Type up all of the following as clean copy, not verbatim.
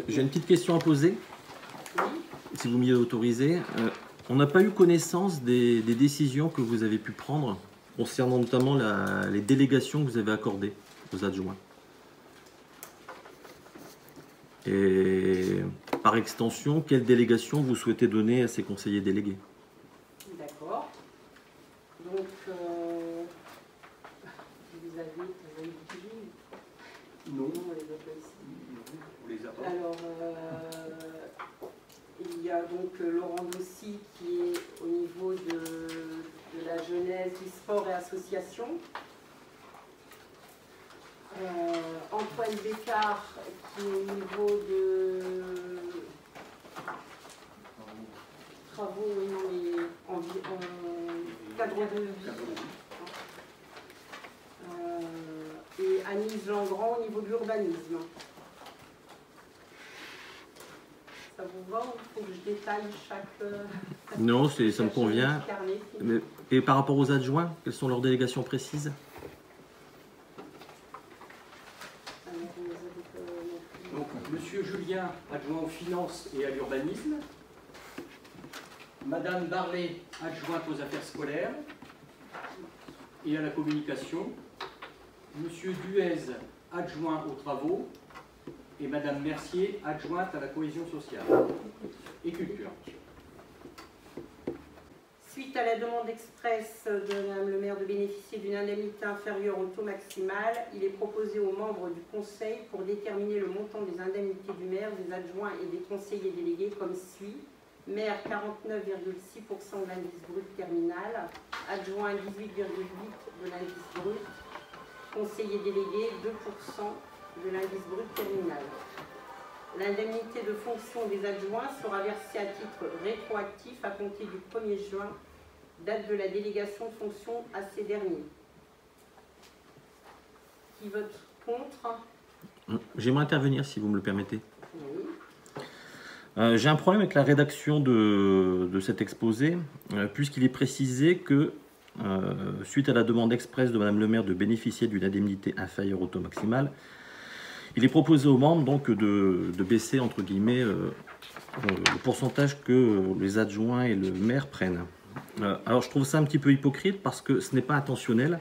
J'ai une petite question à poser, Oui. si vous m'y autorisez. On n'a pas eu connaissance des décisions que vous avez pu prendre concernant notamment les délégations que vous avez accordées aux adjoints. Et par extension, quelle délégation vous souhaitez donner à ces conseillers délégués? D'accord. Donc, vous avez dit Non. on les a pas ici. On les a pas. Alors, il y a donc Laurent Dossy qui est au niveau de la jeunesse, du sport et association. Antoine Bécard qui est au niveau de travaux en cadre de vie. Et Anise Langrand au niveau de l'urbanisme. Ça vous va ou il faut que je détaille chaque... Non, ça me convient. Et par rapport aux adjoints, quelles sont leurs délégations précises? Donc, Monsieur Julien, adjoint aux finances et à l'urbanisme. Madame Barlet, adjointe aux affaires scolaires et à la communication. Monsieur Duez, adjoint aux travaux. Et Madame Mercier, adjointe à la cohésion sociale et culture. Suite à la demande expresse de Madame le maire de bénéficier d'une indemnité inférieure au taux maximal, il est proposé aux membres du conseil pour déterminer le montant des indemnités du maire, des adjoints et des conseillers délégués comme suit. Maire 49,6% de l'indice brut terminal, adjoint 18,8% de l'indice brut, conseiller délégué 2% de l'indice brut terminal. L'indemnité de fonction des adjoints sera versée à titre rétroactif à compter du 1er juin, date de la délégation de fonction à ces derniers. Qui vote contre? J'aimerais intervenir si vous me le permettez. Oui. J'ai un problème avec la rédaction de cet exposé, puisqu'il est précisé que, suite à la demande expresse de Madame le maire de bénéficier d'une indemnité inférieure au taux maximal, il est proposé aux membres donc de baisser entre guillemets le pourcentage que les adjoints et le maire prennent. Alors je trouve ça un petit peu hypocrite parce que ce n'est pas intentionnel,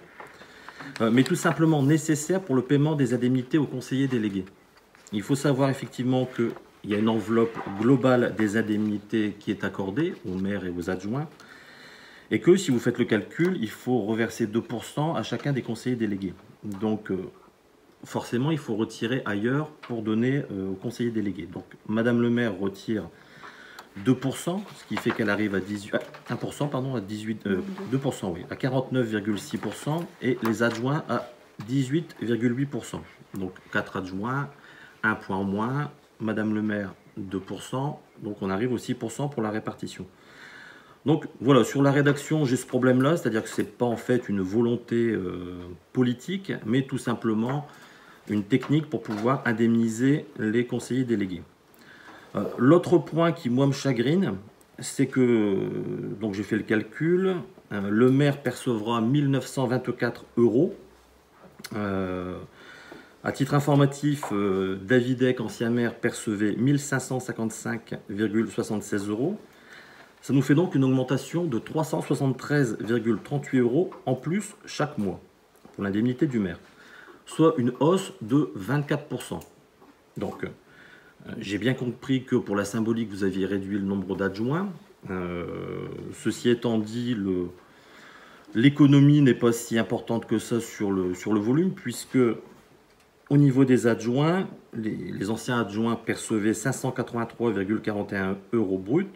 mais tout simplement nécessaire pour le paiement des indemnités aux conseillers délégués. Il faut savoir effectivement qu'il y a une enveloppe globale des indemnités qui est accordée aux maires et aux adjoints, et que si vous faites le calcul, il faut reverser 2% à chacun des conseillers délégués. Donc forcément, il faut retirer ailleurs pour donner aux conseillers délégués. Donc, Madame le maire retire 2%, ce qui fait qu'elle arrive à 1%, pardon, à 2%, oui, à 49,6%, et les adjoints à 18,8%. Donc, 4 adjoints, 1 point en moins, Madame le maire 2%, donc on arrive au 6% pour la répartition. Donc voilà, sur la rédaction, j'ai ce problème-là, c'est-à-dire que ce n'est pas en fait une volonté politique, mais tout simplement une technique pour pouvoir indemniser les conseillers délégués. L'autre point qui, moi, me chagrine, c'est que, donc j'ai fait le calcul, le maire percevra 1 924 €. À titre informatif, Davidec, ancien maire, percevait 1 555,76 €. Ça nous fait donc une augmentation de 373,38 € en plus chaque mois pour l'indemnité du maire, soit une hausse de 24%. Donc, j'ai bien compris que pour la symbolique, vous aviez réduit le nombre d'adjoints. Ceci étant dit, l'économie n'est pas si importante que ça sur le volume, puisque au niveau des adjoints, les anciens adjoints percevaient 583,41 € brut,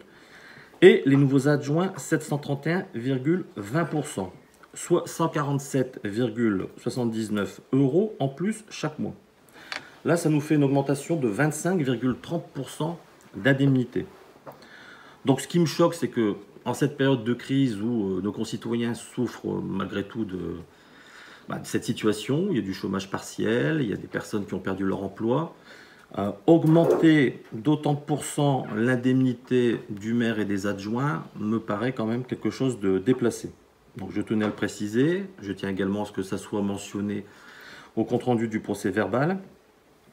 et les nouveaux adjoints 731,20%, soit 147,79 € en plus chaque mois. Là, ça nous fait une augmentation de 25,30% d'indemnité. Donc ce qui me choque, c'est que en cette période de crise où nos concitoyens souffrent malgré tout de cette situation, il y a du chômage partiel, il y a des personnes qui ont perdu leur emploi, augmenter d'autant de pourcents l'indemnité du maire et des adjoints me paraît quand même quelque chose de déplacé. Donc je tenais à le préciser, je tiens également à ce que ça soit mentionné au compte-rendu du procès verbal.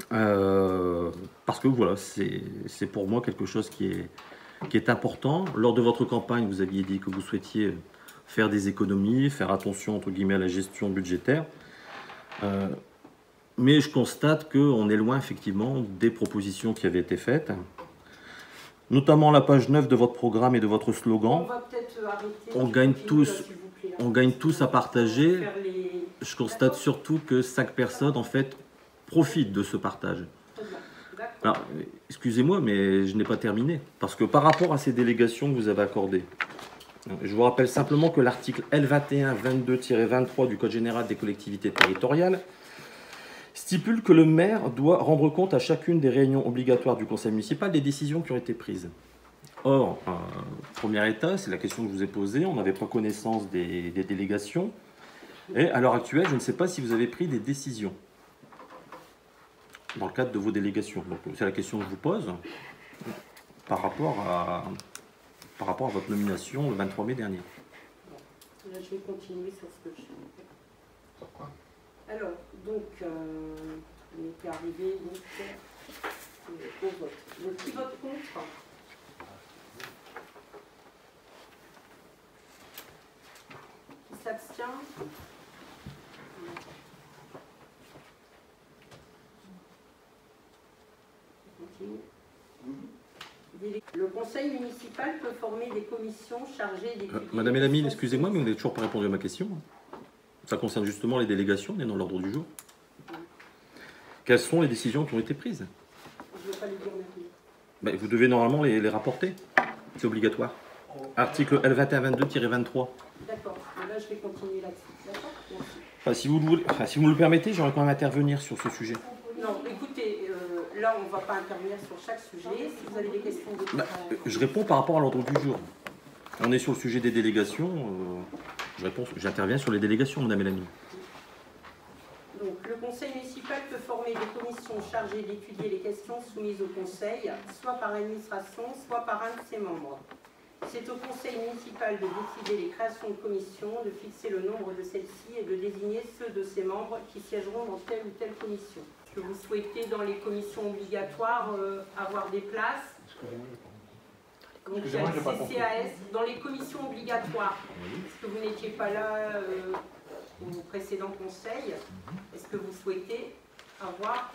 Parce que voilà, c'est pour moi quelque chose qui est important. Lors de votre campagne, vous aviez dit que vous souhaitiez faire des économies, faire attention entre guillemets à la gestion budgétaire. Mais je constate qu'on est loin effectivement des propositions qui avaient été faites. Notamment la page 9 de votre programme et de votre slogan. On va peut-être arrêter. On gagne tous, s'il vous plaît, on gagne tous à partager. Faire les- Je constate surtout que 5 personnes en fait profitent de ce partage. Très bien. D'accord. Alors, excusez-moi, mais je n'ai pas terminé. Parce que par rapport à ces délégations que vous avez accordées, je vous rappelle simplement que l'article L2122-23 du Code général des collectivités territoriales stipule que le maire doit rendre compte à chacune des réunions obligatoires du conseil municipal des décisions qui ont été prises. Or, premier état, c'est la question que je vous ai posée, on n'avait pas connaissance des délégations. Et à l'heure actuelle, je ne sais pas si vous avez pris des décisions dans le cadre de vos délégations. Donc, c'est la question que je vous pose par rapport à votre nomination le 23 mai dernier. Là, je vais continuer sur ce que je fais. Alors, donc, on était arrivé donc, au vote. Donc, qui vote contre? Qui s'abstient? On continue. Le conseil municipal peut former des commissions chargées d'étudier... Madame Elamine, excusez-moi, mais vous n'avez toujours pas répondu à ma question. Ça concerne justement les délégations, on est dans l'ordre du jour. Quelles sont les décisions qui ont été prises? Je ne vais pas les dire maintenant. Ben, vous devez normalement les rapporter. C'est obligatoire. Article L2122-23. D'accord. Là, je vais continuer là-dessus. D'accord. Merci. Enfin, si vous me le permettez, j'aimerais quand même intervenir sur ce sujet. Non, écoutez, là, on ne va pas intervenir sur chaque sujet. Si vous avez des questions de... Ben, je réponds par rapport à l'ordre du jour. On est sur le sujet des délégations. J'interviens sur les délégations, Madame Elamine. Donc, le conseil municipal peut former des commissions chargées d'étudier les questions soumises au conseil, soit par l'administration, soit par un de ses membres. C'est au conseil municipal de décider les créations de commissions, de fixer le nombre de celles-ci et de désigner ceux de ses membres qui siégeront dans telle ou telle commission. Est-ce que vous souhaitez, dans les commissions obligatoires, avoir des places? Donc, il y a le CCAS. Dans les commissions obligatoires, est-ce que vous n'étiez pas là au précédent conseil? Est-ce que vous souhaitez avoir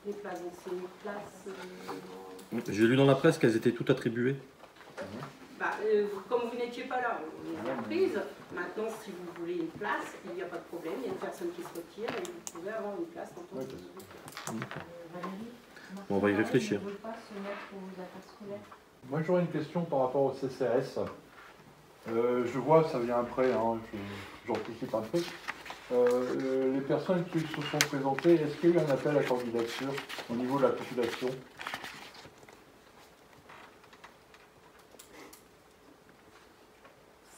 des places? Donc, c'est une place... J'ai lu dans la presse qu'elles étaient toutes attribuées. Comme vous n'étiez pas là, on les a prises. Maintenant, si vous voulez une place, il n'y a pas de problème. Il y a une personne qui se retire et vous pouvez avoir une place en tant que... Bon, on va y réfléchir. Moi, j'aurais une question par rapport au CCAS. Je vois, ça vient après, hein, j'anticipe un peu. Les personnes qui se sont présentées, est-ce qu'il y a eu un appel à candidature au niveau de la population?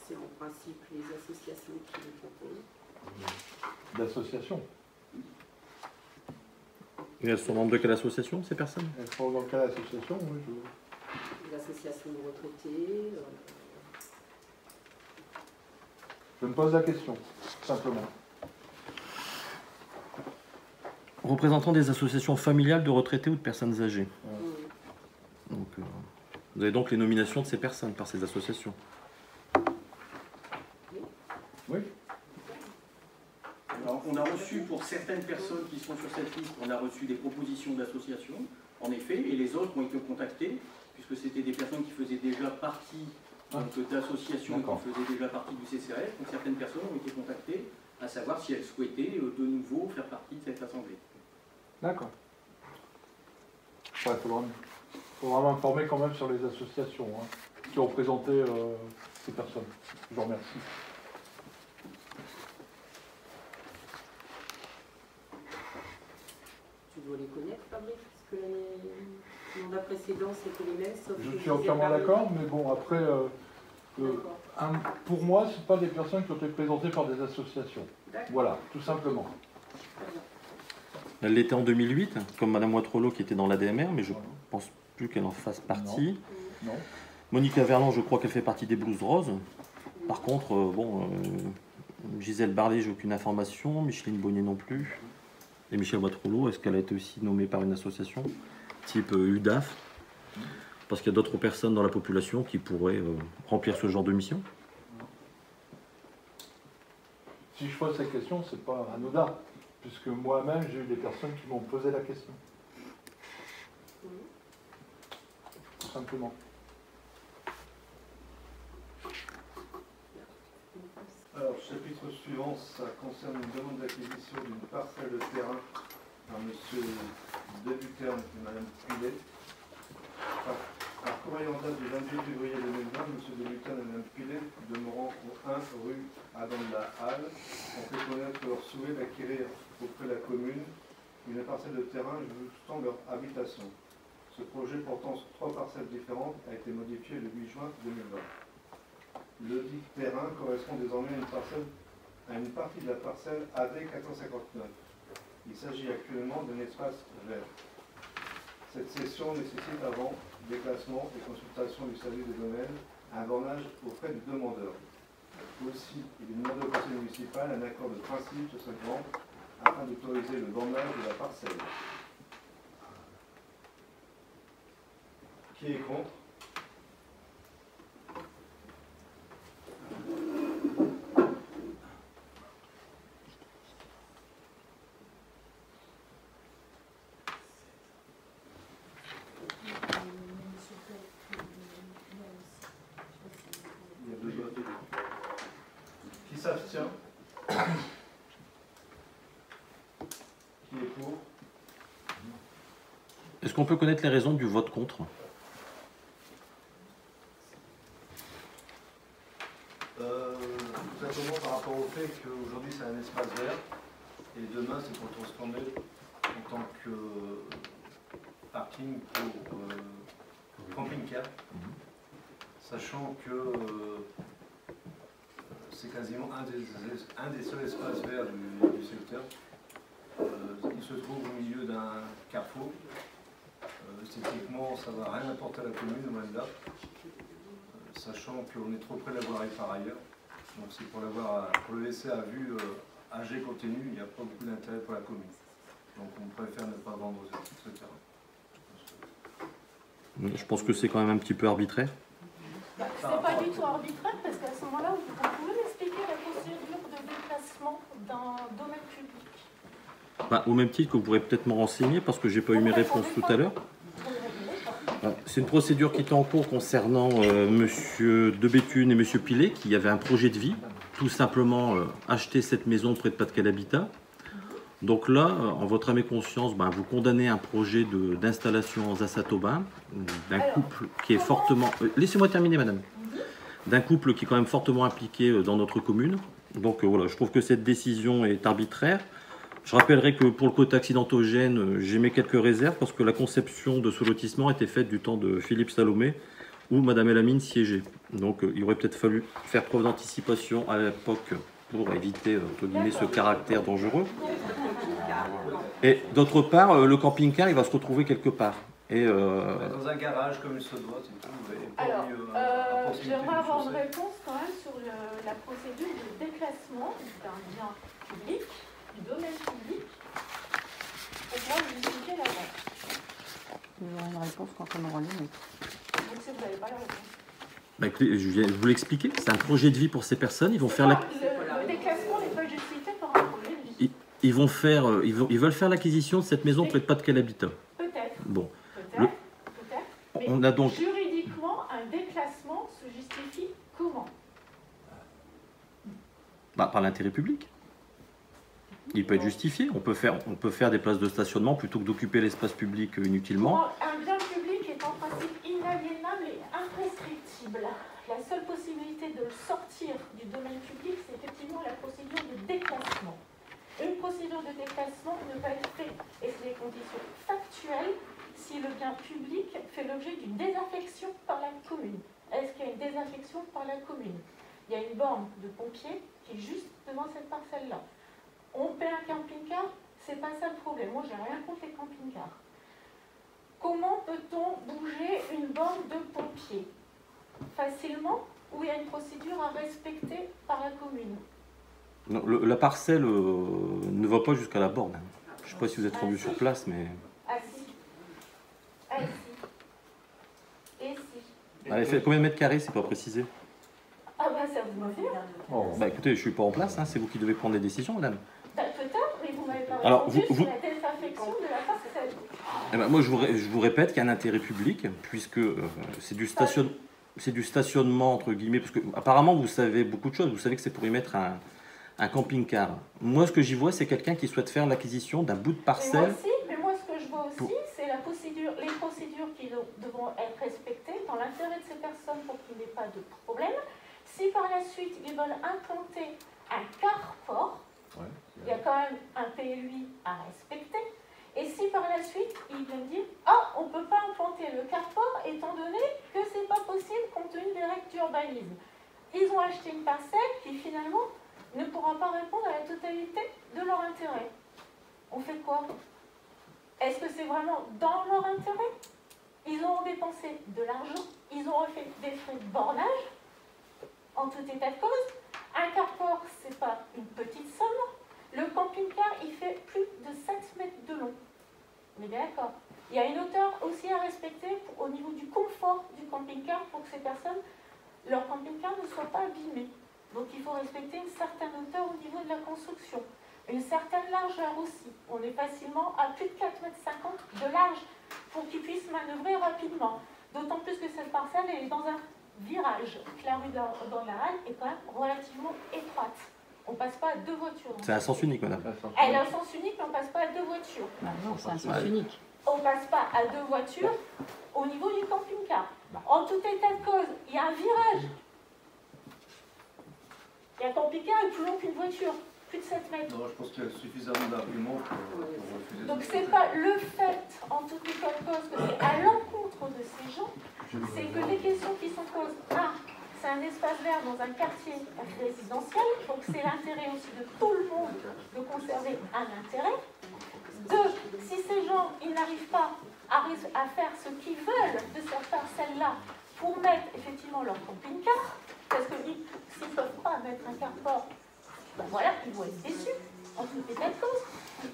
C'est en principe les associations qui le proposent. D'association? Et elles sont membres de quelle association, ces personnes? Elles sont dans quelle association? Oui, L'association de retraités. Je me pose la question, simplement. Représentant des associations familiales de retraités ou de personnes âgées. Donc, vous avez donc les nominations de ces personnes par ces associations. Oui. Alors, on a reçu pour certaines personnes qui sont sur cette liste, on a reçu des propositions d'associations, en effet, et les autres ont été contactés, puisque c'était des personnes qui faisaient déjà partie d'associations qui faisaient déjà partie du CCAS. Donc certaines personnes ont été contactées à savoir si elles souhaitaient de nouveau faire partie de cette assemblée. D'accord. Il faudra m'informer quand même sur les associations qui ont présenté ces personnes. Je vous remercie. Tu dois les connaître, Fabrice, puisque les mandats précédents, c'était les mêmes, sauf Je suis entièrement d'accord, mais bon, après, pour moi, ce pas des personnes qui ont été présentées par des associations. Voilà, tout simplement. Elle l'était en 2008, comme Madame Watrolo qui était dans l'ADMR, mais je ne pense plus qu'elle en fasse partie. Non. Monica Verland, je crois qu'elle fait partie des Blues Roses. Par contre, Gisèle Barlet, j'ai aucune information. Micheline Bonnier non plus. Et Michel Watrolo, est-ce qu'elle a été aussi nommée par une association type UDAF? Parce qu'il y a d'autres personnes dans la population qui pourraient remplir ce genre de mission. Si je pose cette question, c'est pas anodin, puisque moi-même, j'ai eu des personnes qui m'ont posé la question. Tout simplement. Alors, chapitre suivant, ça concerne une demande d'acquisition d'une parcelle de terrain par M. Debuterne et Mme Pilet. Par courrier en date du 28 février 2020, M. Debuterne et Mme Pilet, demeurant au 1 rue Adam de la Halle, ont fait connaître leur souhait d'acquérir auprès de la commune une parcelle de terrain ajoutant leur habitation. Ce projet portant sur 3 parcelles différentes a été modifié le 8 juin 2020. Le dit terrain correspond désormais à une partie de la parcelle AD 459. Il s'agit actuellement d'un espace vert. Cette cession nécessite avant déclassement et consultation du service des domaines un bornage auprès du demandeur. Aussi, il est demandé au conseil municipal un accord de principe sur cette vente afin d'autoriser le bornage de la parcelle. Qui est contre? Il y a 2 votes. Qui s'abstient? Qui est pour? Est-ce qu'on peut connaître les raisons du vote contre? Tout simplement par rapport au fait qu'aujourd'hui c'est un espace vert et demain c'est pour transformer en tant que parking pour camping-car, sachant que c'est quasiment un des seuls espaces verts du secteur. Il se trouve au milieu d'un carrefour. Esthétiquement, ça ne va rien apporter à la commune, loin de là, sachant qu'on est trop près de la voirie par ailleurs. Donc c'est pour le laisser à vue âgé continu, il n'y a pas beaucoup d'intérêt pour la commune. Donc on préfère ne pas vendre ce terrain. Je pense que c'est quand même un petit peu arbitraire. C'est pas du tout arbitraire parce qu'à ce moment-là, vous pouvez m'expliquer la procédure de déplacement d'un domaine public. Au même titre que vous pourrez peut-être me renseigner parce que j'ai pas eu mes réponses tout à l'heure. C'est une procédure qui était en cours concernant Monsieur De Béthune et Monsieur Pilet qui avaient un projet de vie, tout simplement acheter cette maison près de Pas-de-Calais Habitat. Donc là, en votre âme et conscience, vous condamnez un projet d'installation en Zassat-Aubin d'un couple qui est fortement... Laissez-moi terminer, madame. D'un couple qui est quand même fortement impliqué dans notre commune. Donc voilà, je trouve que cette décision est arbitraire. Je rappellerai que pour le côté accidentogène, j'émets quelques réserves parce que la conception de ce lotissement était faite du temps de Philippe Salomé où madame Elamine siégeait. Donc il aurait peut-être fallu faire preuve d'anticipation à l'époque pour éviter entre guillemets, ce caractère dangereux. Et d'autre part, le camping-car, il va se retrouver quelque part. Et dans un garage comme il se doit, c'est tout. Alors, j'aimerais avoir une réponse quand même sur la procédure de déclassement d'un bien public, du domaine public, pour pouvoir justifier la vente. Vous aurez une réponse quand on aura les mots. Donc si vous n'avez pas la réponse. Écoutez, je viens de vous l'expliquer, c'est un projet de vie pour ces personnes, ils vont faire la... Le déclassement n'est pas justifié par un projet de vie. Ils veulent faire l'acquisition de cette maison près de Pas-de-Calais Habitat. Peut-être. Bon. Peut-être. Mais On a donc... juridiquement, un déclassement se justifie comment? Par l'intérêt public. Il peut être justifié. On peut faire des places de stationnement plutôt que d'occuper l'espace public inutilement. Un bien public est en principe inaliénable et imprescriptible. La seule possibilité de le sortir du domaine public, c'est effectivement la procédure de déclassement. Une procédure de déclassement ne va être faite, et c'est les conditions factuelles, si le bien public fait l'objet d'une désaffection par la commune. Est-ce qu'il y a une désaffection par la commune? Il y a une borne de pompiers qui est juste devant cette parcelle-là. On paie un camping-car, c'est pas ça le problème. Moi, j'ai rien contre les camping-cars. Comment peut-on bouger une borne de pompiers? Facilement, ou il y a une procédure à respecter par la commune? Non, la parcelle ne va pas jusqu'à la borne. Je ne sais pas si vous êtes rendu sur place, mais... Ah si. Ah si. Et si. Elle fait combien de mètres carrés, c'est pas précisé? Ah bah ça vous me dire. Oh. Bah écoutez, je suis pas en place, hein, c'est vous qui devez prendre des décisions, madame. Bah, peut-être, mais vous m'avez pas Alors, répondu vous- sur la désaffection de la parcelle. Eh ben, moi, je vous répète qu'il y a un intérêt public, puisque c'est du stationnement, entre guillemets, parce que apparemment, vous savez beaucoup de choses. Vous savez que c'est pour y mettre un camping-car. Moi, ce que j'y vois, c'est quelqu'un qui souhaite faire l'acquisition d'un bout de parcelle. Mais moi, ce que je vois aussi, c'est la procédure, les procédures qui devront être respectées dans l'intérêt de ces personnes pour qu'il n'y ait pas de problème. Si par la suite, ils veulent implanter un carport, Ouais. il y a quand même un PLUI à respecter. Et si par la suite, ils viennent dire « Ah, on ne peut pas implanter le carport étant donné que ce n'est pas possible compte tenu des règles d'urbanisme ». Ils ont acheté une parcelle qui finalement ne pourra pas répondre à la totalité de leur intérêt. On fait quoi? Est-ce que c'est vraiment dans leur intérêt? Ils auront dépensé de l'argent, ils auront fait des frais de bornage, en tout état de cause. Un carport, ce n'est pas une petite somme. Le camping-car, il fait plus de 7 mètres de long. On est bien d'accord. Il y a une hauteur aussi à respecter au niveau du confort du camping-car pour que ces personnes, leur camping-car ne soit pas abîmé. Donc il faut respecter une certaine hauteur au niveau de la construction. Une certaine largeur aussi. On est facilement à plus de 4,50 m de large pour qu'ils puissent manœuvrer rapidement. D'autant plus que cette parcelle elle est dans un virage. La rue dans la Halle est quand même relativement étroite. On ne passe pas à 2 voitures. C'est un sens unique, madame. Elle a un sens unique, mais on ne passe pas à 2 voitures. Bah non, c'est un sens unique. On ne passe pas à 2 voitures au niveau du camping-car. En tout état de cause, il y a un virage. Il y a un camping-car est plus long qu'une voiture, plus de 7 mètres. Non, je pense qu'il y a suffisamment d'arguments pour refuser. Donc c'est pas le fait, en tout état de cause, que c'est à l'encontre de ces gens, c'est que les questions qui sont posées, c'est un espace vert dans un quartier résidentiel, donc c'est l'intérêt aussi de tout le monde de conserver un intérêt. 2, si ces gens, ils n'arrivent pas à faire ce qu'ils veulent de cette parcelle-là pour mettre effectivement leur camping-car, parce que s'ils ne peuvent pas mettre un carport, ben voilà, ils vont être déçus, en tout état de cause.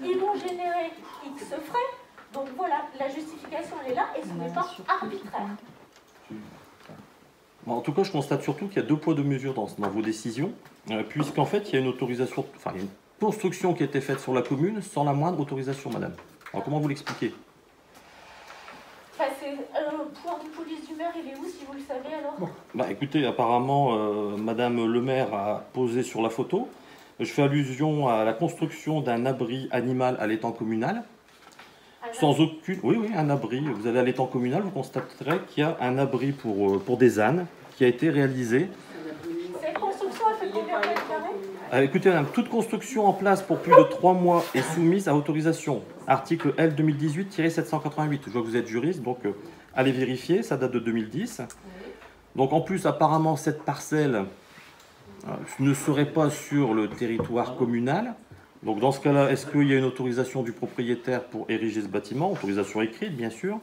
Ils vont générer X frais, donc voilà, la justification elle est là et ce n'est pas arbitraire. Bon, en tout cas, je constate surtout qu'il y a 2 poids 2 mesures dans vos décisions, puisqu'en fait, il y a une autorisation, enfin, il y a une construction qui a été faite sur la commune sans la moindre autorisation, madame. Alors, comment vous l'expliquez? Le pouvoir de police du maire, il est où, si vous le savez, alors? Bah, écoutez, apparemment, madame le maire a posé sur la photo. Je fais allusion à la construction d'un abri animal à l'étang communal. Sans aucune... Oui, un abri. Vous allez à l'étang communal, vous constaterez qu'il y a un abri pour des ânes qui a été réalisé. Cette construction, elle fait combien de mètres carrés? Écoutez, madame, toute construction en place pour plus de 3 mois est soumise à autorisation. Article L 2018-788. Je vois que vous êtes juriste, donc allez vérifier, ça date de 2010. Donc en plus, apparemment, cette parcelle ne serait pas sur le territoire communal. Donc dans ce cas-là, est-ce qu'il y a une autorisation du propriétaire pour ériger ce bâtiment? Autorisation écrite, bien sûr.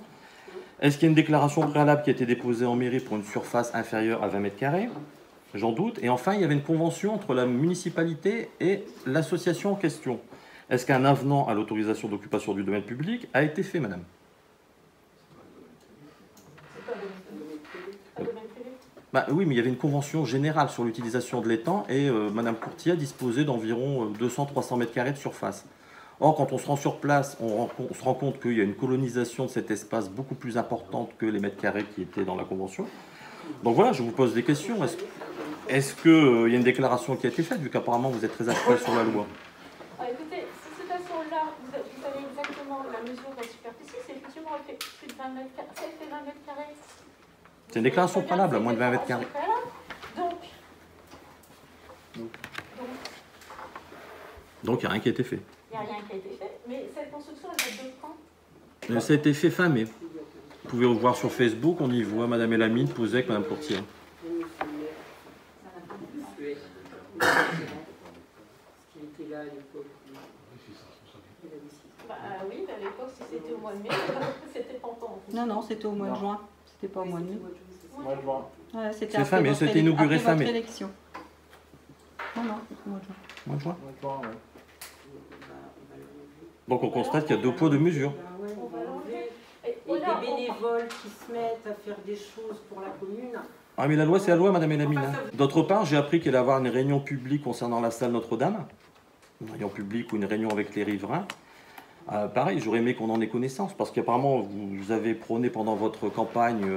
Est-ce qu'il y a une déclaration préalable qui a été déposée en mairie pour une surface inférieure à 20 mètres carrés? J'en doute. Et enfin, il y avait une convention entre la municipalité et l'association en question. Est-ce qu'un avenant à l'autorisation d'occupation du domaine public a été fait, madame? Bah, oui, mais il y avait une convention générale sur l'utilisation de l'étang et madame Courtier disposait d'environ 200-300 mètres carrés de surface. Or, quand on se rend sur place, on se rend compte qu'il y a une colonisation de cet espace beaucoup plus importante que les mètres carrés qui étaient dans la convention. Donc voilà, je vous pose des questions. Est-ce qu'il y a une déclaration qui a été faite, vu qu'apparemment vous êtes très à cheval sur la loi? Écoutez, si cette façon-là, vous savez exactement la mesure de la superficie, c'est effectivement, elle fait plus de 20 mètres carrés. Ça fait 20 mètres carrés. C'est une déclaration préalable à moins de 20 mètres carrés. Donc il n'y a rien qui a été fait. Il n'y a rien qui a été fait, mais cette construction, elle date de quand? Ça a été fait fin mai. Vous pouvez voir sur Facebook, on y voit Madame Elamine poser avec Madame Courtier. Oui, mais à l'époque, si c'était au mois de mai, c'était pas encore. Non, c'était au mois de juin. C'était pas au mois de mai. Mois de juin. Voilà, C'est fin mai, c'était inauguré fin mai. Élection. Non, c'est au mois de juin. Mois de juin. Mois de juin, ouais. Donc on constate qu'il y a 2 poids, 2 mesures. Ben ouais, On on va va l'enlever. enlever. Et Et voilà, des bénévoles qui se mettent à faire des choses pour la commune. Ah mais la loi c'est la loi, madame Elamine. Enfin, hein. ça vous- D'autre part, j'ai appris qu'il allait y avoir une réunion publique concernant la salle Notre-Dame. Une réunion publique ou une réunion avec les riverains. Pareil, j'aurais aimé qu'on en ait connaissance, parce qu'apparemment vous avez prôné pendant votre campagne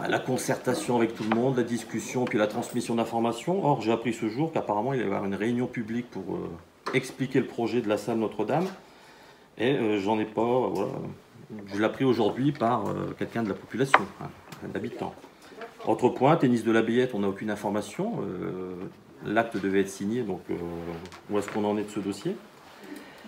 la concertation avec tout le monde, la discussion, puis la transmission d'informations. Or, j'ai appris ce jour qu'apparemment il allait y avoir une réunion publique pour expliquer le projet de la salle Notre-Dame. Et j'en ai pas, voilà. Je l'ai appris aujourd'hui par quelqu'un de la population, d'habitants. Autre point, tennis de la Billette, on n'a aucune information. L'acte devait être signé, donc où est-ce qu'on en est de ce dossier?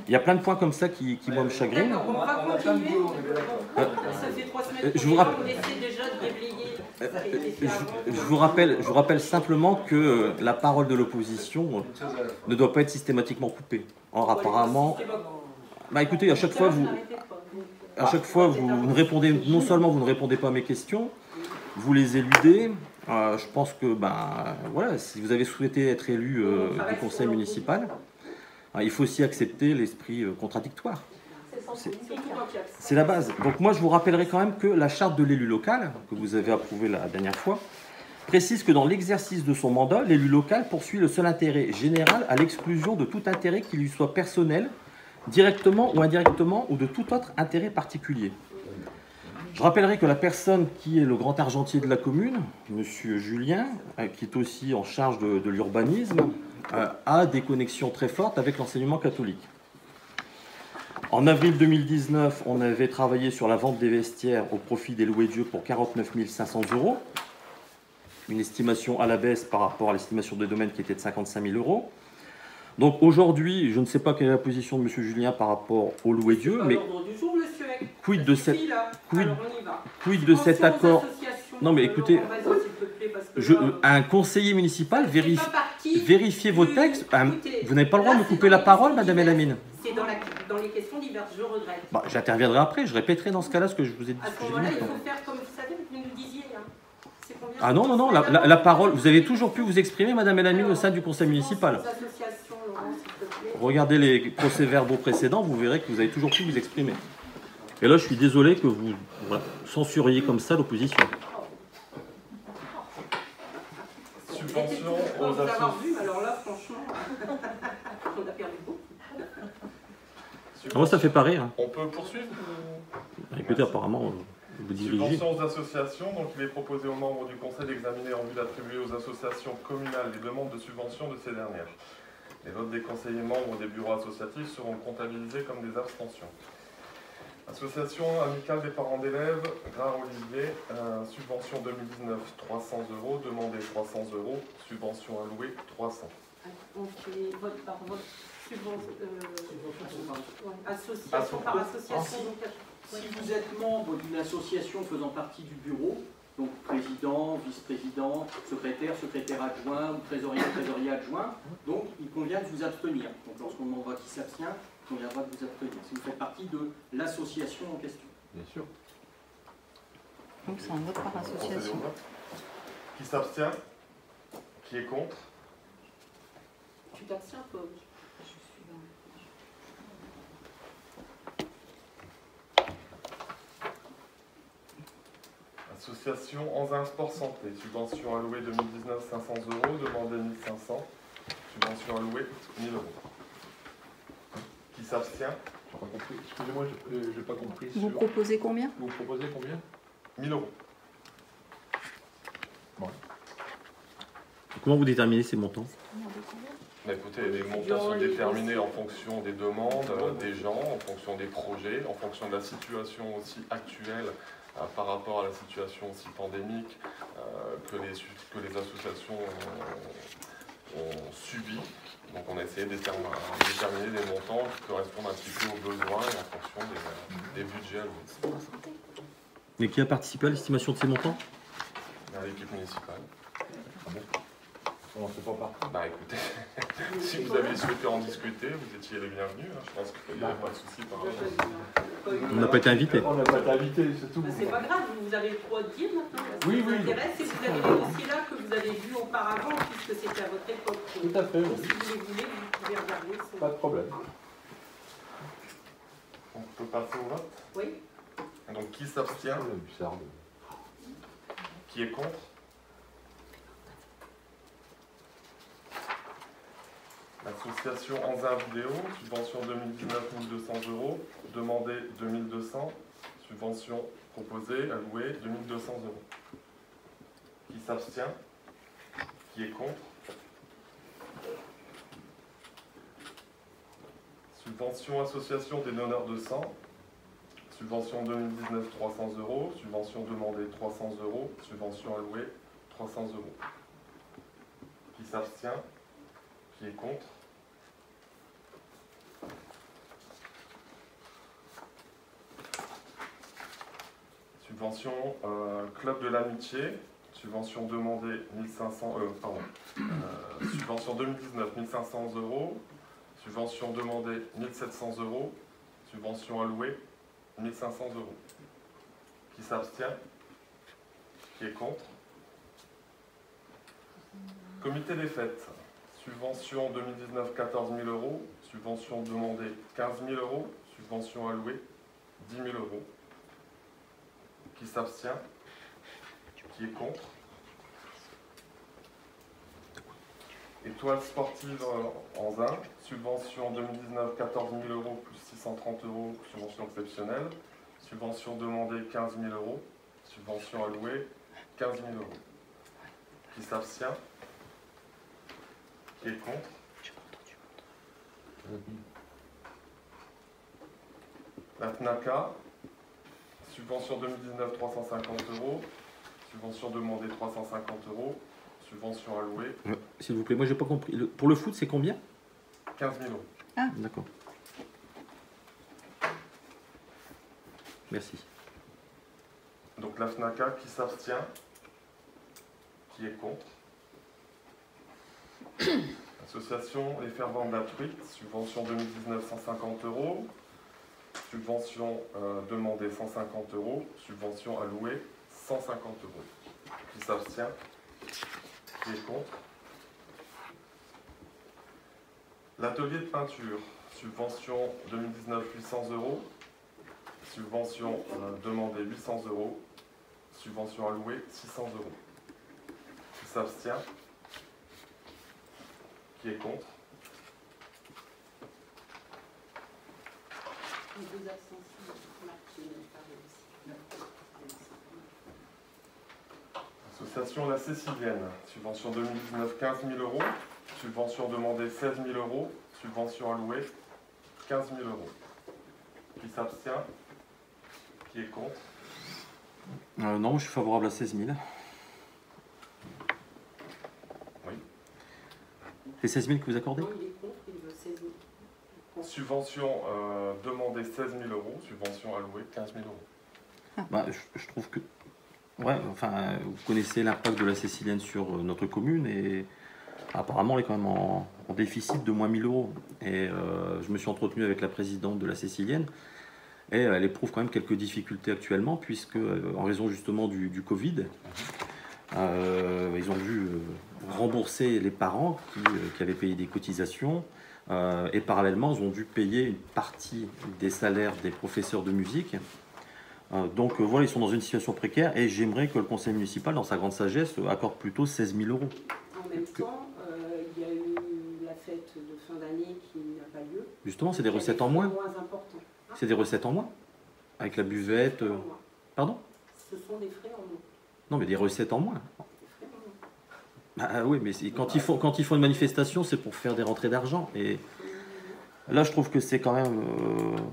Il y a plein de points comme ça qui moi, me chagrinent. D'accord, on va On a plein de continuer. boulot, on est d'accord. Ça fait 3 semaines je vous qu'on rappelle- essaie déjà de déblayer ce qui a été fait avant. Je vous rappelle simplement que la parole de l'opposition Une chose à la fois. ne doit pas être systématiquement coupée. Or, apparemment, bah écoutez, à chaque fois vous ne répondez, non seulement vous ne répondez pas à mes questions, vous les éludez. Je pense que voilà, si vous avez souhaité être élu du conseil municipal, il faut aussi accepter l'esprit contradictoire. C'est la base. Donc moi, je vous rappellerai quand même que la charte de l'élu local, que vous avez approuvée la dernière fois, précise que dans l'exercice de son mandat, l'élu local poursuit le seul intérêt général à l'exclusion de tout intérêt qui lui soit personnel, directement ou indirectement, ou de tout autre intérêt particulier. Je rappellerai que la personne qui est le grand argentier de la commune, M. Julien, qui est aussi en charge de l'urbanisme, a des connexions très fortes avec l'enseignement catholique. En avril 2019, on avait travaillé sur la vente des vestiaires au profit des loués Dieu pour 49 500 €. Une estimation à la baisse par rapport à l'estimation des domaines qui était de 55 000 €. Donc aujourd'hui, je ne sais pas quelle est la position de M. Julien par rapport au loué Dieu, mais L'ordre du jour, monsieur. quid de Ça cet suffit, là. quid- Alors, on y va. quid de cet Subvention aux accord? associations. Non, mais écoutez, Laurent, vas-y, s'il te plaît, parce que là, un conseiller municipal ça fait vérifie. pas partie Vérifiez vos du- textes. Écoutez, Vous n'avez pas le droit là, de me c'est couper dans la les parole, questions madame diverses. Elamine. C'est dans les questions diverses, je regrette. J'interviendrai après, je répéterai dans ce cas-là ce que je vous ai dit. À ce moment-là, il faut faire comme vous savez, vous nous disiez. Hein. C'est combien Ah non, non, non, la parole, vous avez toujours pu vous exprimer, madame Elamine, au sein du conseil municipal. Aux associations, Laurent, s'il te plaît. Regardez les procès-verbaux précédents, vous verrez que vous avez toujours pu vous exprimer. Et là, je suis désolé que vous censuriez comme ça l'opposition. J'étais Subvention toujours pas aux vous avoir associations. vu, mais alors là, franchement, on a perdu beaucoup. Moi, ça fait pas rire. On peut poursuivre ou- Écoutez, apparemment, vous dirigez. Subvention aux associations, donc il est proposé aux membres du conseil d'examiner en vue d'attribuer aux associations communales les demandes de subvention de ces dernières. Les votes des conseillers membres des bureaux associatifs seront comptabilisés comme des abstentions. Association amicale des parents d'élèves, Gras-Olivier, subvention 2019 300 €, demandé 300 €, subvention allouée 300. On fait vote par vote, association par association. Donc, Si vous êtes membre d'une association faisant partie du bureau, donc président, vice-président, secrétaire adjoint ou trésorier adjoint, donc il convient de vous abstenir. Donc lorsqu'on en voit qui s'abstient, il conviendra de vous abstenir. Si vous faites partie de l'association en question. Bien sûr. Donc c'est un vote par Procédez au association. vote. Qui s'abstient? Qui est contre? tu t'abstiens, toi. Association Anzin Sport Santé, subvention allouée 2019 500 €, demandé 1500, subvention allouée 1000 €. Qui s'abstient? J'ai pas compris. Excusez-moi, j'ai pas compris. Vous proposez combien? Vous proposez combien? 1000 €. Comment vous déterminez ces montants? Mais écoutez, les montants sont déterminés en fonction des demandes des gens, en fonction des projets, en fonction de la situation aussi actuelle par rapport à la situation aussi pandémique que les associations ont subi. Donc on a essayé de déterminer des montants qui correspondent un petit peu aux besoins et en fonction des budgets alloués. Mais qui a participé à l'estimation de ces montants? À l'équipe municipale. On ne fait pas partie. Bah écoutez, si vous aviez souhaité en discuter, vous étiez les bienvenus. Hein. Je pense qu'il n'y avait pas de souci par rapport à ça. On n'a pas été invité. On n'a pas été invité, c'est tout. C'est pas grave, vous avez le droit de dire maintenant. Ce Oui, qui vous oui. intéresse, c'est que vous avez les dossiers-là que vous avez vus auparavant, puisque c'était à votre époque. Tout à fait, Donc, oui. si vous les voulez, vous pouvez regarder. Pas de problème. On peut passer au vote? Oui. Donc qui s'abstient? Qui est contre? L'association Anzin Vidéo, subvention 2019 1200 €, demandé 2200, subvention proposée, allouée 2200 €. Qui s'abstient? Qui est contre? Subvention association des donneurs de sang, subvention 2019 300 €, subvention demandée 300 €, subvention allouée 300 €. Qui s'abstient? Qui est contre? Subvention Club de l'Amitié, subvention demandée 1500 subvention 2019 1500 €, subvention demandée 1700 €, subvention allouée 1500 €. Qui s'abstient? Qui est contre? Comité des fêtes, subvention 2019 14 000 €, subvention demandée 15 000 €, subvention allouée 10 000 €. Qui s'abstient? Qui est contre? Étoile sportive Anzin, subvention 2019 14 000 € plus 630 €, subvention exceptionnelle, subvention demandée 15 000 €, subvention allouée 15 000 €. Qui s'abstient? Qui est contre? La FNACA, subvention 2019 350 €, subvention demandée 350 €, subvention allouée S'il vous plaît, moi j'ai pas compris. Pour le foot, c'est combien? 15 000 €. Ah, D'accord. Merci. Donc la FNACA, qui s'abstient? Qui est contre? Association Les Fervents de la Truite, subvention 2019 150 €, subvention demandée 150 €, subvention allouée 150 €. Qui s'abstient? Qui est contre? L'atelier de peinture, subvention 2019 800 €, subvention demandée 800 €, subvention allouée 600 €. Qui s'abstient? Qui est contre? Les deux abstentions, Martine, Association La Cécilienne, subvention 2019 15 000 €, subvention demandée 16 000 €, subvention allouée 15 000 €. Qui s'abstient? Qui est contre? Non, je suis favorable à 16 000. Oui. C'est 16 000 que vous accordez? Non, il est contre, il veut 16 000. Subvention demandée 16 000 €, subvention allouée 15 000 €. Bah, je trouve que... Ouais, enfin, vous connaissez l'impact de la Cécilienne sur notre commune et apparemment elle est quand même en déficit de moins 1 000 €. Et je me suis entretenu avec la présidente de la Cécilienne et elle éprouve quand même quelques difficultés actuellement puisque en raison justement du Covid, ils ont dû rembourser les parents qui avaient payé des cotisations et parallèlement ils ont dû payer une partie des salaires des professeurs de musique. Donc voilà, ils sont dans une situation précaire et j'aimerais que le conseil municipal, dans sa grande sagesse, accorde plutôt 16 000 €. En même temps, il y a eu la fête de fin d'année qui n'a pas lieu. Justement, c'est des recettes en moins. Importants. Hein, C'est des recettes en moins. Avec la buvette. des frais en moins. Pardon? Ce sont des frais en moins. Non, mais des recettes en moins. Des frais en moins. Ah oui, mais quand ils font une manifestation, c'est pour faire des rentrées d'argent. Et là, je trouve que c'est quand même...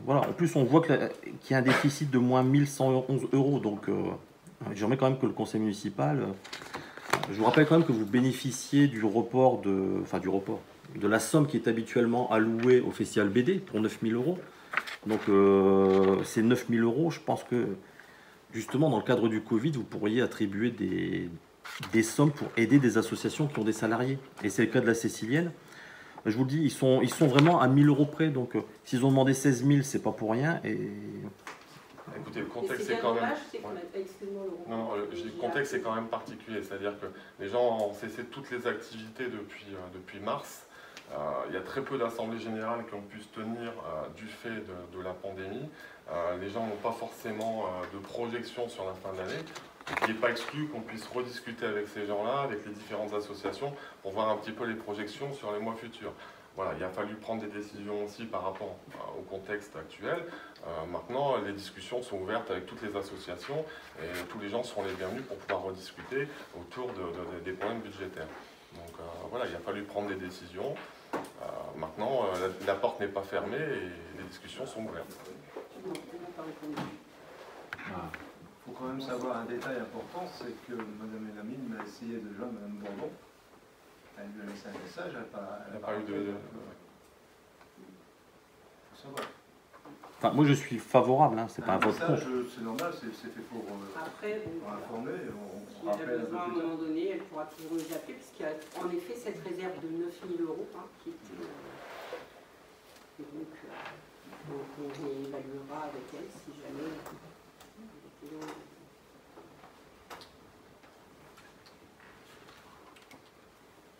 voilà. En plus, on voit qu'il y a un déficit de moins 1 111 €. Donc, j'aimerais quand même que le conseil municipal... je vous rappelle quand même que vous bénéficiez du report de... Enfin, du report. De la somme qui est habituellement allouée au festival BD pour 9 000 €. Donc, ces 9 000 €, je pense que, justement, dans le cadre du Covid, vous pourriez attribuer des sommes pour aider des associations qui ont des salariés. Et c'est le cas de la Cécilienne. Je vous le dis, ils sont vraiment à 1 000 € près. Donc, s'ils ont demandé 16 000, c'est pas pour rien. Et... Écoutez, le Et contexte c'est est bien quand même... dommage, c'est qu'on a pas, excuse-moi Laurent. Non, le contexte est quand même particulier. C'est-à-dire que les gens ont cessé toutes les activités depuis mars. Il y a très peu d'assemblées générales qui ont pu se tenir du fait de la pandémie. Les gens n'ont pas forcément de projection sur la fin de l'année. Il n'est pas exclu qu'on puisse rediscuter avec ces gens-là, avec les différentes associations, pour voir un petit peu les projections sur les mois futurs. Voilà, il a fallu prendre des décisions aussi par rapport au contexte actuel. Maintenant, les discussions sont ouvertes avec toutes les associations et tous les gens seront les bienvenus pour pouvoir rediscuter autour des problèmes budgétaires. Donc voilà, il a fallu prendre des décisions. Maintenant, la porte n'est pas fermée et les discussions sont ouvertes. Il faut quand même savoir un détail important, c'est que Mme Elamine m'a essayé de joindre Mme Bourdon. Elle lui a laissé un message, elle n'a pas eu de... Il faut savoir. Enfin, moi je suis favorable, hein, c'est pas un vote message, contre. c'est normal, c'est fait pour Après, bon, informer. si elle a besoin à un moment donné, elle pourra toujours nous appeler, puisqu'il y a en effet cette réserve de 9 000 € qui était... et donc, on réévaluera avec elle si jamais...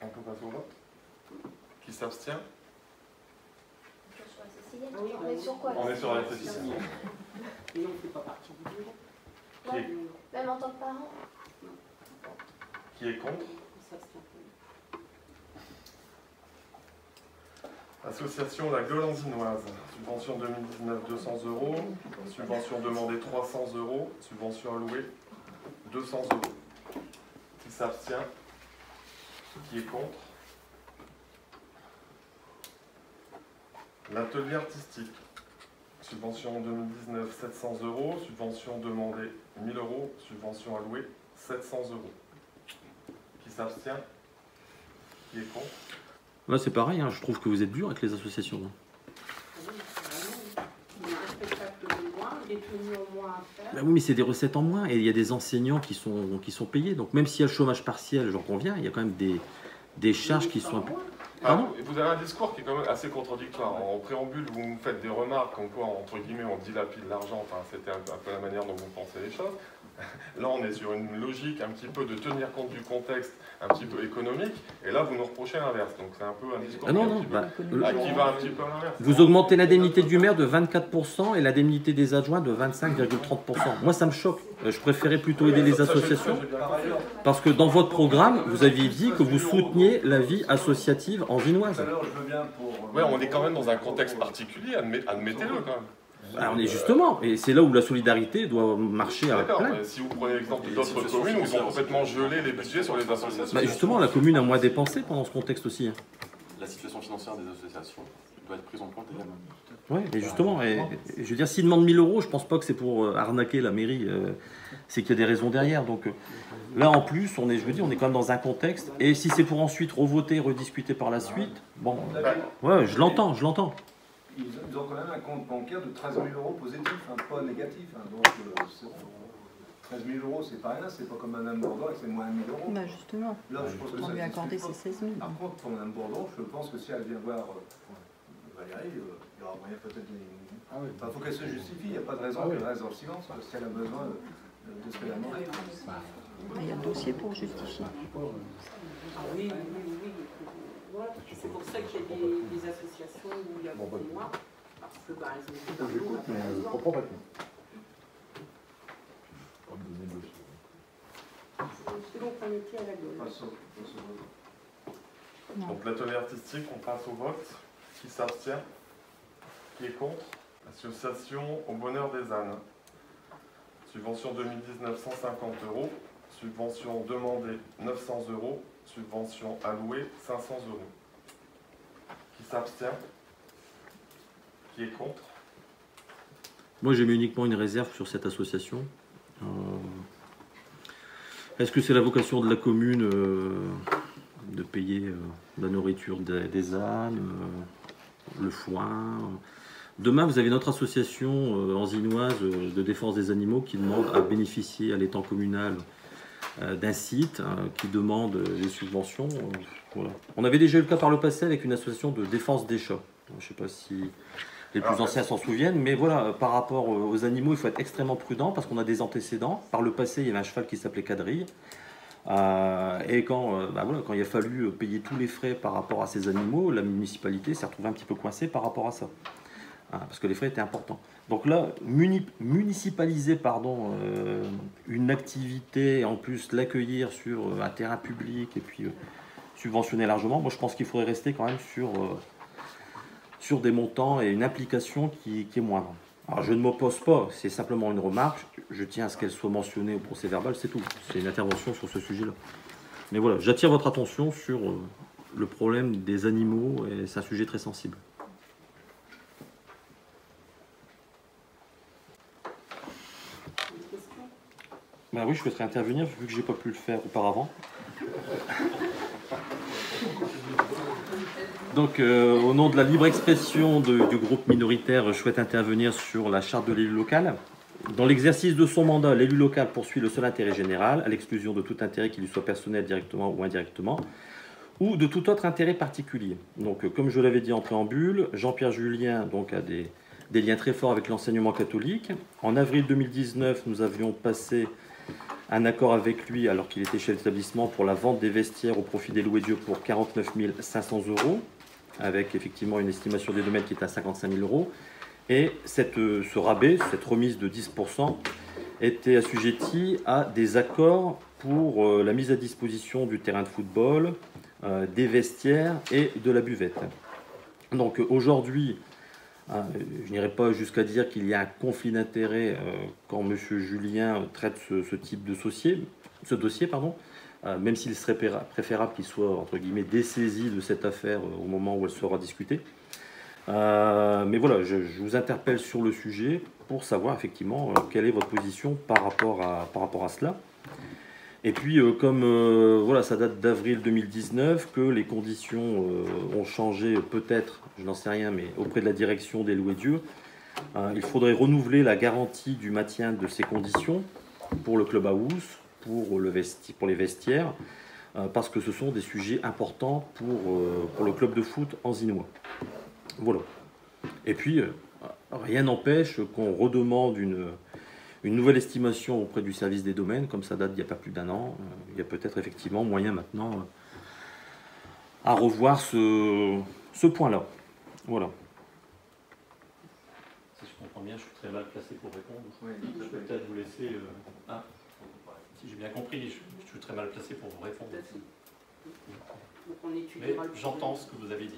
On peut passer au vote? Qui s'abstient? On est sur quoi? On est sur la Cécile. Et on ne fait pas partie du bureau. Même en tant que parent? Qui est contre? Association La Gueule-en-Dinoise, subvention 2019 200 €, subvention demandée 300 €, subvention allouée 200 €. Qui s'abstient? Qui est contre? L'atelier artistique, subvention 2019 700 €, subvention demandée 1000 €, subvention allouée 700 €. Qui s'abstient? Qui est contre? Là c'est pareil, hein, je trouve que vous êtes dur avec les associations. Hein. Bah oui, mais c'est des recettes en moins et il y a des enseignants qui sont payés. Donc même s'il y a le chômage partiel, j'en conviens, il y a quand même des charges qui sont un peu... Vous avez un discours qui est quand même assez contradictoire. En préambule, vous nous faites des remarques comme quoi, entre guillemets, on dilapide l'argent. Enfin, c'était un peu la manière dont vous pensez les choses. Là, on est sur une logique un petit peu de tenir compte du contexte un petit peu économique. Et là, vous nous reprochez l'inverse. Donc c'est un peu un discours qui va un petit peu à l'inverse. Vous augmentez l'indemnité du maire de 24% et l'indemnité des adjoints de 25,30%. Moi, ça me choque. Je préférais plutôt aider les associations parce que dans votre programme, vous aviez dit que vous souteniez la vie associative en Vinoise. Oui, on est quand même dans un contexte particulier, admettez-le quand même. Alors, on est justement, et c'est là où la solidarité doit marcher à plein. Si vous prenez l'exemple d'autres communes où ils ont complètement gelé les budgets sur les associations. Bah justement, la commune a moins dépensé pendant ce contexte aussi. La situation financière des associations doit être prise en compte également. Oui, et justement, et je veux dire, s'ils demandent 1000 €, je pense pas que c'est pour arnaquer la mairie, c'est qu'il y a des raisons derrière. Donc là, en plus, on est quand même dans un contexte, et si c'est pour ensuite revoter, rediscuter par la suite, bon, ouais, je l'entends. Ils ont quand même un compte bancaire de 13 000 € positif, hein, pas négatif. Hein, donc, 13 000 €, c'est pas rien, c'est pas comme Mme Bourdon, c'est moins 1 000 €. Bah justement, Là, je pense que on lui a accordé ses 16 000. Par contre, pour Mme Bourdon, je pense que si elle vient voir Valérie, il y aura moyen peut-être de... Il faut qu'elle se justifie, il n'y a pas de raison qu'elle reste dans le silence, si elle a besoin de ce qu'elle a demandé. Il y a un dossier pour justifier. Oui. Voilà, c'est pour ça qu'il y a des associations où il y a beaucoup moins, parce que elles ont des parcours. J'écoute, mais je ne comprends pas tout. C'est donc on était à la gueule. Donc l'atelier artistique, on passe au vote. Qui s'abstient? Qui est contre? Association Au Bonheur des Ânes. Subvention 2019 150 €. Subvention demandée 900 €. Subvention allouée 500 €. Qui s'abstient? Qui est contre? Moi, j'ai mis uniquement une réserve sur cette association. Est-ce que c'est la vocation de la commune de payer la nourriture des ânes, le foin? Demain, vous avez notre association anzinoise de défense des animaux qui demande à bénéficier à l'étang communal d'un site qui demande des subventions. Voilà. On avait déjà eu le cas par le passé avec une association de défense des chats. Je ne sais pas si les plus anciens s'en souviennent, mais voilà, par rapport aux animaux, il faut être extrêmement prudent parce qu'on a des antécédents. Par le passé, il y avait un cheval qui s'appelait Quadrille. Et quand, voilà, quand il a fallu payer tous les frais par rapport à ces animaux, la municipalité s'est retrouvée un petit peu coincée par rapport à ça. Parce que les frais étaient importants. Donc là, municipaliser une activité, en plus l'accueillir sur un terrain public et puis subventionner largement, moi je pense qu'il faudrait rester quand même sur des montants et une application qui est moindre. Alors je ne m'oppose pas, c'est simplement une remarque, je tiens à ce qu'elle soit mentionnée au procès verbal, c'est tout. C'est une intervention sur ce sujet-là. Mais voilà, j'attire votre attention sur le problème des animaux, et c'est un sujet très sensible. Ben oui, je souhaiterais intervenir, vu que je n'ai pas pu le faire auparavant. Donc, au nom de la libre expression du groupe minoritaire, je souhaite intervenir sur la charte de l'élu local. Dans l'exercice de son mandat, l'élu local poursuit le seul intérêt général, à l'exclusion de tout intérêt qui lui soit personnel directement ou indirectement, ou de tout autre intérêt particulier. Donc, comme je l'avais dit en préambule, Jean-Pierre Julien donc, a des liens très forts avec l'enseignement catholique. En avril 2019, nous avions passé un accord avec lui, alors qu'il était chef d'établissement, pour la vente des vestiaires au profit des Loués-Dieu pour 49 500 €, avec effectivement une estimation des domaines qui est à 55 000 €. Et ce rabais, cette remise de 10%, était assujetti à des accords pour la mise à disposition du terrain de football, des vestiaires et de la buvette. Donc aujourd'hui, je n'irai pas jusqu'à dire qu'il y a un conflit d'intérêts quand M. Julien traite ce type de dossier, même s'il serait préférable qu'il soit, entre guillemets, dessaisi de cette affaire au moment où elle sera discutée. Mais voilà, je vous interpelle sur le sujet pour savoir effectivement quelle est votre position par rapport à cela. Et puis, voilà, ça date d'avril 2019, que les conditions ont changé peut-être, je n'en sais rien, mais auprès de la direction des Loués-Dieu, il faudrait renouveler la garantie du maintien de ces conditions pour le club house, pour les vestiaires, parce que ce sont des sujets importants pour le club de foot anzinois. Voilà. Et puis, rien n'empêche qu'on redemande une nouvelle estimation auprès du service des domaines, comme ça date d'il n'y a pas plus d'1 an. Il y a peut-être effectivement moyen maintenant à revoir ce point-là. Voilà. Si je comprends bien, je suis très mal placé pour répondre. Oui, je peux peut-être vous laisser... si j'ai bien compris, je suis très mal placé pour vous répondre. Mais j'entends ce que vous avez dit.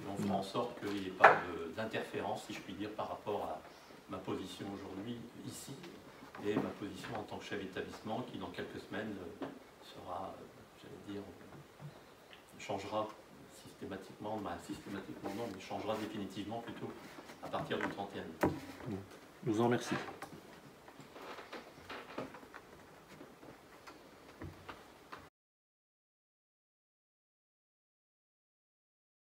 On fera en sorte qu'il n'y ait pas d'interférence, si je puis dire, par rapport à ma position aujourd'hui ici et ma position en tant que chef d'établissement qui dans quelques semaines sera, j'allais dire, changera systématiquement non, mais changera définitivement plutôt à partir du 31 août. Je vous en remercie.